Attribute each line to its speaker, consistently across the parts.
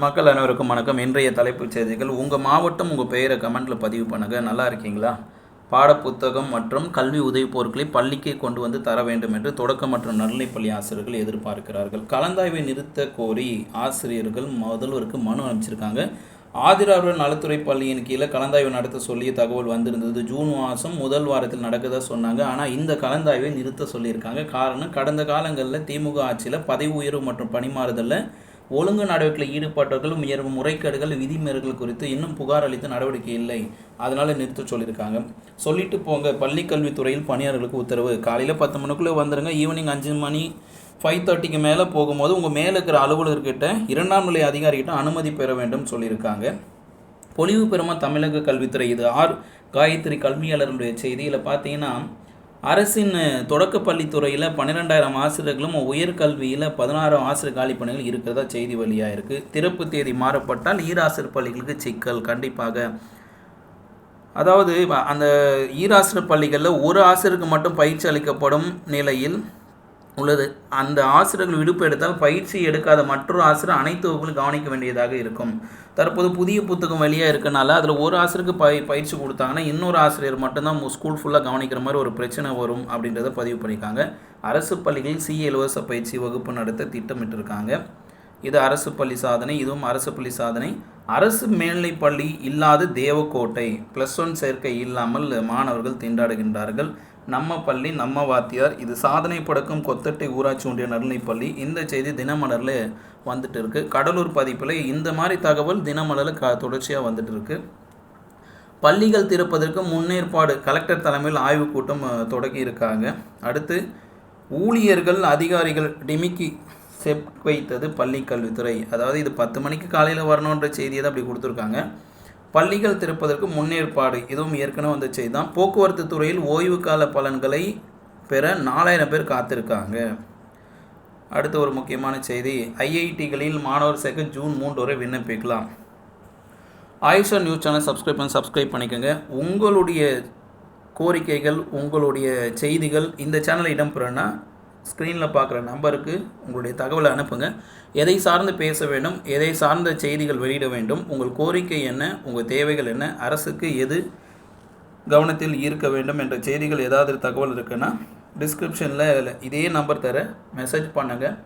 Speaker 1: மக்கள் அனைவருக்கும் வணக்கம். இன்றைய தலைப்புச் செய்திகள். உங்கள் மாவட்டம் உங்கள் பெயரை கமெண்ட்டில் பதிவு பண்ணுங்கள். நல்லா இருக்கீங்களா? பாடப்புத்தகம் மற்றும் கல்வி உதவிப் பொருட்களை பள்ளிக்கே கொண்டு வந்து தர வேண்டும் என்று தொடக்க மற்றும் நடுநிலைப்பள்ளி ஆசிரியர்கள் எதிர்பார்க்கிறார்கள். கலந்தாய்வை நிறுத்த கோரி ஆசிரியர்கள் முதல்வருக்கு மனு அனுப்பிச்சிருக்காங்க. ஆதிராவிடர் நலத்துறை பள்ளியின் கீழே கலந்தாய்வு நடத்த சொல்லிய தகவல் வந்திருந்தது. ஜூன் மாதம் முதல் வாரத்தில் நடக்கதா சொன்னாங்க. ஆனால் இந்த கலந்தாய்வை நிறுத்த சொல்லியிருக்காங்க. காரணம், கடந்த காலங்களில் திமுக ஆட்சியில் பதவி உயர்வு மற்றும் பணிமாறுதலில் ஒழுங்கு நடவடிக்கையில் ஈடுபட்டவர்கள் முறைகேடுகள் விதிமீறல்கள் குறித்து இன்னும் புகார் அளித்த நடவடிக்கை இல்லை. அதனால் நிறுத்த சொல்லியிருக்காங்க. சொல்லிட்டு போங்க. பள்ளி கல்வித்துறையில் பணியாளர்களுக்கு உத்தரவு. காலையில் 10 மணிக்குள்ளே வந்துடுங்க. ஈவினிங் 5 மணி 5:30க்கு மேலே போகும்போது உங்கள் மேலே இருக்கிற அலுவலர்கிட்ட 2ஆம் நிலை அதிகாரிகிட்ட அனுமதி பெற வேண்டும் சொல்லியிருக்காங்க. பொலிவு பெறுமா தமிழக கல்வித்துறை. இது காயத்ரி கல்வியாளர்களுடைய செய்தியில் பார்த்தீங்கன்னா, அரசின் தொடக்கப்பள்ளித்துறையில் 12,000 ஆசிரியர்களும் உயர்கல்வியில் 16 ஆசிரியர் காலி பணிகள் இருக்கிறதா செய்தி வழியாக இருக்குது. திறப்பு தேதி மாறப்பட்டால் ஈராசிரியர் பள்ளிகளுக்கு சிக்கல் கண்டிப்பாக. அதாவது அந்த ஈராசிரியர் பள்ளிகளில் ஒரு ஆசிரியருக்கு மட்டும் பயிற்சி அளிக்கப்படும் நிலையில் உள்ளது. அந்த ஆசிரியர்கள் விடுப்பு எடுத்தால் பயிற்சி எடுக்காத மற்றொரு ஆசிரியர் அனைத்து வகுப்புகளும் கவனிக்க வேண்டியதாக இருக்கும். தற்போது புதிய புத்தகம் வெளியாக இருக்கனால அதில் ஒரு ஆசிரியருக்கு பயிற்சி கொடுத்தாங்கன்னா இன்னொரு ஆசிரியர் மட்டும்தான் ஸ்கூல் ஃபுல்லாக கவனிக்கிற மாதிரி ஒரு பிரச்சனை வரும் அப்படின்றத பதிவு பண்ணியிருக்காங்க. அரசு பள்ளிகளில் CA இலவச பயிற்சி வகுப்பு நடத்த திட்டமிட்டிருக்காங்க. இது அரசு பள்ளி சாதனை. இதுவும் அரசு பள்ளி சாதனை. அரசு மேல்நிலைப் பள்ளி இல்லாத தேவக்கோட்டை. +1 சேர்க்கை இல்லாமல் மாணவர்கள் திண்டாடுகின்றார்கள். நம்ம பள்ளி நம்ம வாத்தியார். இது சாதனை படைக்கும் கொத்தட்டை ஊராட்சி ஒன்றிய நடுநிலைப்பள்ளி. இந்த செய்தி தினமலரில் வந்துட்டு இருக்கு. கடலூர் பதிப்பில் இந்த மாதிரி தகவல் தினமலரில் தொடர்ச்சியாக வந்துட்டு இருக்கு. பள்ளிகள் திறப்பதற்கு முன்னேற்பாடு. கலெக்டர் தலைமையில் ஆய்வுக் கூட்டம் தொடங்கி இருக்காங்க. அடுத்து, ஊழியர்கள் அதிகாரிகள் டிமிக்கி செப் வைத்தது பள்ளி கல்வித்துறை. அதாவது இது 10 மணிக்கு காலையில் வரணுன்ற செய்தியை தான் அப்படி கொடுத்துருக்காங்க. பள்ளிகள் திறப்பதற்கு முன்னேற்பாடு. இதுவும் ஏற்கனவே வந்த செய்தி தான். போக்குவரத்து துறையில் ஓய்வு கால பலன்களை பெற 4000 பேர் காத்திருக்காங்க. அடுத்த ஒரு முக்கியமான செய்தி, IITகளில் மாணவர் சேர்க்க ஜூன் 3 வரை விண்ணப்பிக்கலாம். ஆயுஷா நியூஸ் சேனல் சப்ஸ்கிரைப் பண்ணிக்கோங்க. உங்களுடைய கோரிக்கைகள், உங்களுடைய செய்திகள் இந்த சேனலில் இடம்பெறனா ஸ்க்ரீனில் பார்க்குற நம்பருக்கு உங்களுடைய தகவலை அனுப்புங்க. எதை சார்ந்து பேச வேண்டும், எதை சார்ந்த செய்திகள் வெளியிட வேண்டும், உங்கள் கோரிக்கை என்ன, உங்கள் தேவைகள் என்ன, அரசுக்கு எது கவனத்தில் ஈர்க்க வேண்டும் என்ற செய்திகள் ஏதாவது தகவல் இருக்குன்னா டிஸ்கிரிப்ஷனில் இதே நம்பர் தர மெசேஜ் பண்ணுங்கள்.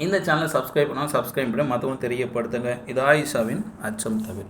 Speaker 1: இந்த சேனலை சப்ஸ்கிரைப் பண்ணால் சப்ஸ்கிரைப் பண்ணி மற்றவங்க தெரியப்படுத்துங்க. இது ஆயிஷாவின் அச்சம் தவிர.